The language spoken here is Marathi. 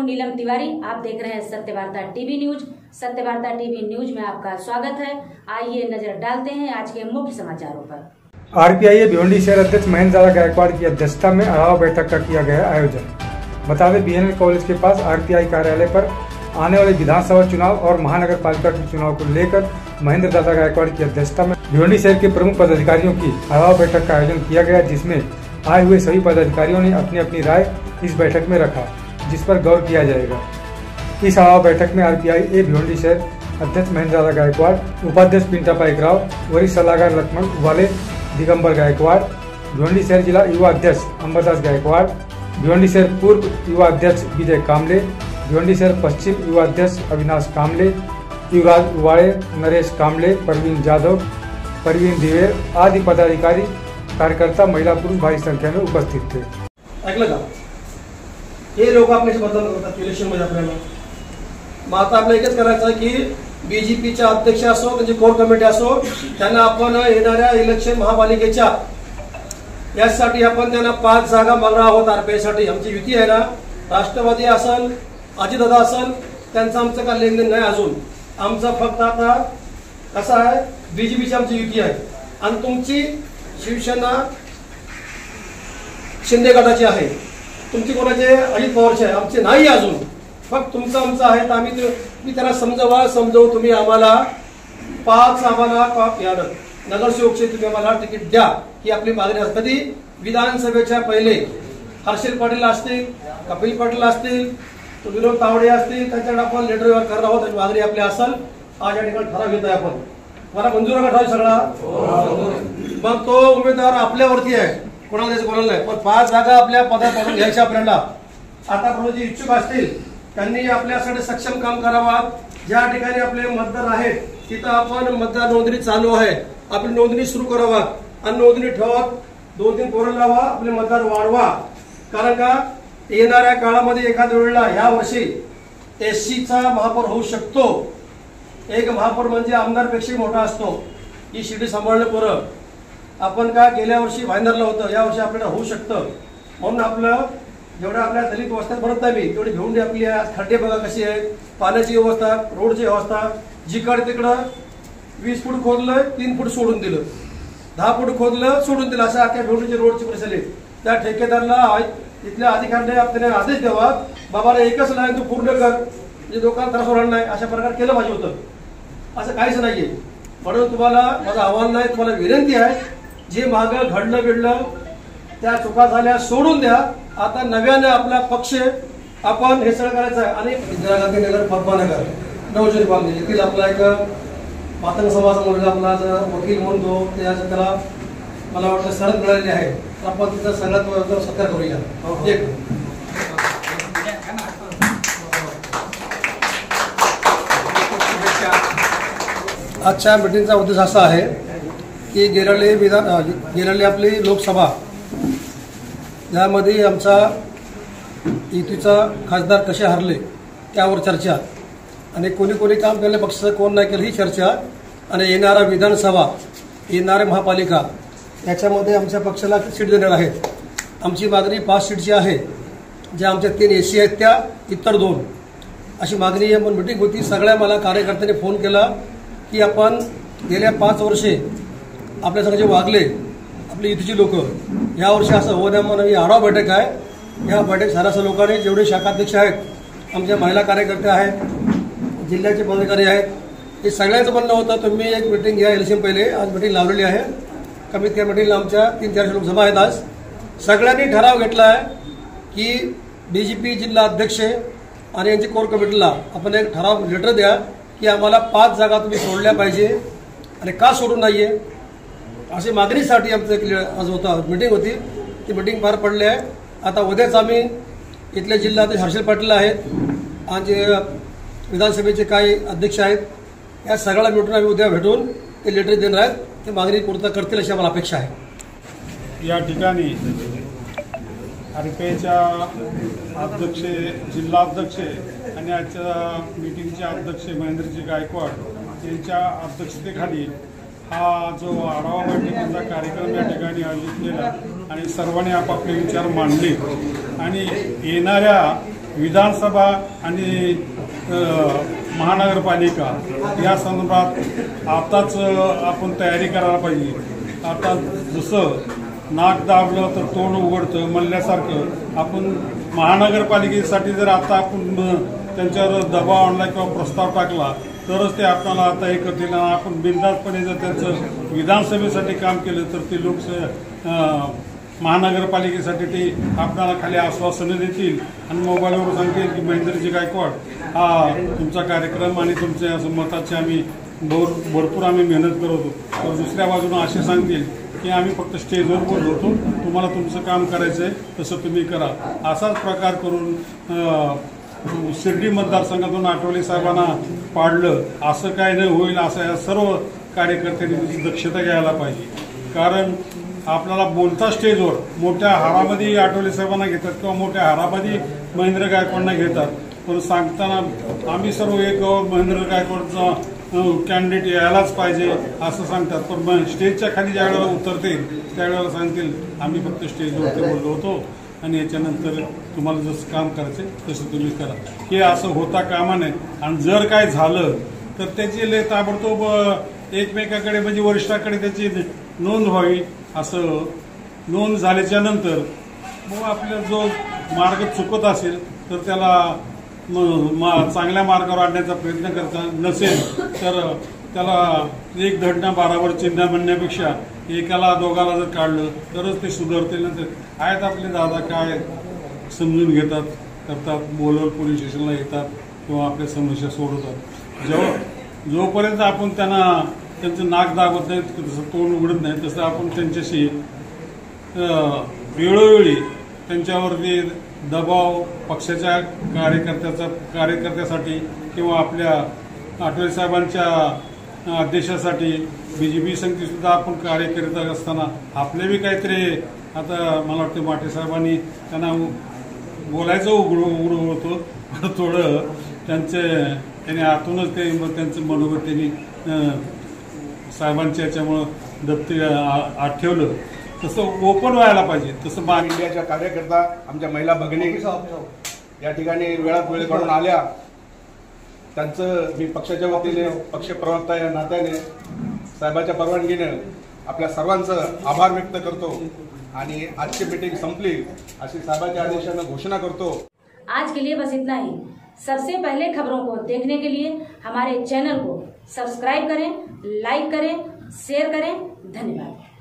हूं नीलम तिवारी। आप देख रहे हैं Satyavarta TV news. Satyavarta TV news में आपका स्वागत है। आइए नजर डालते हैं आज के मुख्य समाचारों पर। आरपीआई भिवंडी शहर अध्यक्ष महेंद्र दादा गायकवाड़ की अध्यक्षता में अढ़ावा बैठक का किया गया आयोजन। बता दें, बीएनएल कॉलेज के पास आरपीआई कार्यालय पर आने वाले विधानसभा चुनाव और महानगर पालिका के चुनाव को लेकर महेंद्र दादा गायकवाड़ की अध्यक्षता में भिवंडी शहर के प्रमुख पदाधिकारियों की अढ़ावा बैठक का आयोजन किया गया, जिसमें आए हुए सभी पदाधिकारियों ने अपनी अपनी राय इस बैठक में रखा, जिस पर गौर किया जाएगा। इस अढ़ावा बैठक में आरपीआई भिवंडी शहर अध्यक्ष महेंद्र दादा गायकवाड़, उपाध्यक्ष पिंटा पाइक राव, वरिष्ठ सलाहकार लक्ष्मण उबाले, दिगंबर गायकवाड़, भिवंडी शहर जिला युवा अध्यक्ष अंबरदास गायकवाड़, भिवंडी शहर पूर्व युवा अध्यक्ष विजय कामले, भिवंडी शहर पश्चिम युवा अध्यक्ष अविनाश कामले, युवराज उवाड़े, नरेश कामले, परवीन जाधव, परवीन दिवेर आदि पदाधिकारी कार्यकर्ता महिला पुरुष भारी संख्या में उपस्थित थे। ऐकलं का? हे लोक आपल्याशी मतदान करतात इलेक्शनमध्ये आपल्याला। मग आता आपल्याला एकच करायचं आहे की बीजेपीच्या अध्यक्ष असो, त्यांची कोर कमिटी असो, त्यांना आपण येणाऱ्या इलेक्शन महापालिकेच्या यासाठी आपण त्यांना 5 जागा मागणार आहोत। आरपीआयसाठी आमची युती आहे ना, राष्ट्रवादी असेल, अजितदादा असेल, त्यांचं आमचं काय लेनदेन नाही अजून। आमचं फक्त आता कसं आहे, बीजेपीची आमची युती आहे आणि तुमची शिवसेना शिंदे गटाची आहे, तुमची कोणाचे अजित पवारचे आहे, आमचे नाही अजून, फक्त तुमचं आमचं आहे। तर आम्ही मी त्यांना समजवू, तुम्ही आम्हाला 5 आम्हाला नगरसेवकचे तुम्ही आम्हाला तिकीट द्या, ही आपली मागणी असते। कधी विधानसभेच्या पहिले हर्षल पाटील असतील, कपिल पाटील असतील, विनोद तावडे असतील, त्यांच्याकडे आपण लेटर व्यवहार करणार आहोत। त्याची मागणी आपली असेल। आज या ठिकाणी ठराव घेत आहे आपण। मला मंजूर आहे का ठराव सगळा? मग तो उमेदवार आपल्यावरती आहे, कोणाला द्यायचं कोणाला नाही, पण 5 जागा आपल्या पदापासून घ्यायच्या आपल्याला। आता जे इच्छुक असतील त्यांनी आपल्यासाठी सक्षम काम करावं। ज्या ठिकाणी आपले मतदार आहेत तिथं आपण मतदार नोंदणी चालू आहे, आपली नोंदणी सुरू करावा आणि नोंदणी ठेवत 2-3 पोरं लावा, आपले मतदार वाढवा। कारण का येणाऱ्या काळामध्ये एखाद्या वेळेला ह्या वर्षी एससीचा महापौर होऊ शकतो। एक महापौर म्हणजे आमदारपेक्षा मोठा असतो। ही शिडी सांभाळणे पोरं आपण का गेल्या वर्षी भाईंदरला होतं, या वर्षी आपल्याला होऊ शकतं। म्हणून आपलं जेवढं आपल्या दलित वस्त्यात म्हणत नाही मी, तेवढी घेऊन आपली खड्डे बघा कशी आहे, पाण्याची व्यवस्था, रोडची व्यवस्था, जिकडे तिकडं 20 फूट खोदलं 3 फूट सोडून दिलं, 10 फूट खोदलं सोडून दिलं, अशा अख्ख्या भिवंडीची रोडची परिस्थिती। त्या ठेकेदारला इथल्या अधिकाऱ्याने आपल्याला आदेश द्यावा, बाबाला एकच लाईन तू पूर्ण कर, म्हणजे लोकांना त्रास होणार नाही, अशा प्रकारे केलं पाहिजे होतं। असं काहीच नाहीये। म्हणून तुम्हाला माझं आव्हान नाही, तुम्हाला विनंती आहे, जे मागं घडलं त्या चुका झाल्या सोडून द्या। आता नव्याने आपला पक्ष आपण हे सगळं करायचं आहे। आणि इंदिरा गांधी नगर पद्मानगर नवजोत पालघर येथील आपला एक मातंग समाज म्हणून आपला वकील म्हणून तो त्याला मला वाटतं सरळ मिळालेली आहे, तर आपण तिथं सगळ्यात सत्कार करूया। आजच्या मीटिंगचा उद्देश असा आहे की गेलेली आपली लोकसभा यामध्ये आमचा युतीचा खासदार कसे हरले त्यावर चर्चा, आणि कोणी काम केलं पक्षाचं कोण नाही केलं ही चर्चा, आणि येणारा विधानसभा, येणारे महापालिका याच्यामध्ये आमच्या पक्षाला सीट देणार आहेत। आमची मागणी 5 सीटची आहे, ज्या आमच्या 3 एससी आहेत त्या, इतर 2 अशी मागणी आहे। पण मीटिंग होती, सगळ्या मला कार्यकर्त्यांनी फोन केला की आपण गेल्या 5 वर्षे आपल्यासंग जे वागले आपली युतीची लोक, यावर्षी असं होऊ नये म्हणून ही आढावा बैठक आहे। या बैठक सारासा लोकांनी जेवढे शाखाध्यक्ष आहेत, आमच्या महिला कार्यकर्ते आहेत, जिल्ह्याचे पदाधिकारी आहेत, हे सगळ्यांचं म्हणणं होतं तुम्ही एक मीटिंग घ्या इलेक्शन पहिले। आज मीटिंग लावलेली आहे, कमीत कमी मीटिंगला आमच्या 3-4 लोकसभा आहेत। आज सगळ्यांनी ठराव घेतला आहे की बीजेपी जिल्हा अध्यक्ष आणि यांची कोर कमिटीला आपण एक ठराव लेटर द्या की आम्हाला 5 जागा तुम्ही सोडल्या पाहिजे, आणि का सोडून नाहीये अशी मागणीसाठी आमचं आज होता मीटिंग होती। ती मीटिंग पार पडली आहे। आता उद्याच आम्ही इथल्या जिल्ह्यात हर्षल पाटील आहेत आणि जे विधानसभेचे काही अध्यक्ष आहेत, या सगळ्या मिळून आम्ही उद्या भेटून ते लेटर देणार आहेत, ते मागणी पूर्ण करतील अशी आम्हाला अपेक्षा आहे। या ठिकाणी आरपीआयच्या अध्यक्ष, जिल्हा अध्यक्ष आणि आजच्या मीटिंगचे अध्यक्ष महेंद्रजी गायकवाड यांच्या अध्यक्षतेखाली हा जो आढावा बैठकीचा कार्यक्रम या ठिकाणी आयोजित केला आणि सर्वांनी आपापले विचार मांडले, आणि येणाऱ्या विधानसभा आणि महानगरपालिका या संदर्भात आताच आपण तयारी करायला पाहिजे। आता जसं नाक दाबलं तर तोंड उघडतं म्हणल्यासारखं आपण महानगरपालिकेसाठी जर आता आपण त्यांच्यावर दबाव आणला किंवा प्रस्ताव टाकला तरच ते आपल्याला आता हे करतील। आपण बिनधास्तपणे जर त्यांचं विधानसभेसाठी काम केलं तर ते महानगरपालिकेसाठी ते आपल्याला खाली आश्वासनं देतील आणि मोबाईलवर सांगतील की महेंद्रजी गायकवाड हा तुमचा कार्यक्रम आणि तुमच्या मताची आम्ही भरपूर आम्ही मेहनत करत होतो। तर दुसऱ्या बाजूने असे सांगतील की आम्ही फक्त स्टेजवर बोलवतो, तुम्हाला तुमचं काम करायचंय तसं तुम्ही करा। असाच प्रकार करून शिर्डी मतदारसंघातून आठवले साहेबांना पाडलं असं काय नाही होईल असं या सर्व कार्यकर्त्यांनी त्याची दक्षता घ्यायला पाहिजे। कारण आपल्याला बोलता स्टेजवर मोठ्या हारामध्ये आठवले साहेबांना घेतात किंवा मोठ्या हारामध्ये महेंद्र गायकवाडांना घेतात, पण सांगताना आम्ही सर्व एक महेंद्र गायकवाडचा कॅन्डिडेट यायलाच पाहिजे असं सांगतात, पण स्टेजच्या खाली ज्या वेळेला उतरतील त्यावेळेला सांगतील आम्ही फक्त स्टेजवरती बोललो होतो आणि याच्यानंतर तुम्हाला जसं काम करायचं तसं तुम्ही करा। हे असं होता कामा नये आणि जर काय झालं तर त्याची ताबडतोब एकमेकाकडे म्हणजे वरिष्ठाकडे त्याची नोंद व्हावी। असं नोंद झाल्याच्या नंतर मग आपला जो मार्ग चुकत असेल तर त्याला चांगल्या मार्गावर आणण्याचा प्रयत्न करता, नसेल तर त्याला एक धडना बारावर चिंध्या म्हणण्यापेक्षा एकाला दोघाला जर काढलं तरच ते सुधारतील। नंतर आहेत आपले दादा काय समजून घेतात करतात, बोलवर पोलीस स्टेशनला येतात किंवा आपल्या समस्या सोडवतात। जोपर्यंत आपण त्यांचं नाक दाबत नाही, तसं तोंड उघडत नाही, तसं आपण त्यांच्याशी वेळोवेळी त्यांच्यावरती दबाव पक्षाच्या कार्यकर्त्यासाठी किंवा आपल्या आठवले साहेबांच्या आदेशासाठी बीजेपी संघटी सुद्धा आपण कार्य करीत असताना आपले बी काहीतरी आता मला वाटतं माटे साहेबांनी त्यांना बोलायचं उघड होतं, थोडं त्यांनी आतूनच ते त्यांचं मनोगत त्यांनी साहेबांच्या याच्यामुळं दप्तर आठवलं तसं ओपन व्हायला पाहिजे। तसं इंडियाच्या कार्यकर्ता आमच्या महिला भगिनी या ठिकाणी वेळात वेळ काढून आल्या, त्यांचं मी पक्षाच्या वतीने पक्ष प्रवक्ता या नात्याने साहेबाच्या परवानगीने आपल्या सर्वांचं आभार व्यक्त करतो आणि आजची मीटिंग संपली अशी साहेबाच्या आदेशाने घोषणा करतो। आज के लिए बस इतना ही। सबसे पहले खबरों को देखने के लिए हमारे चैनल को सब्सक्राइब करें, लाइक करें, शेयर करें। धन्यवाद।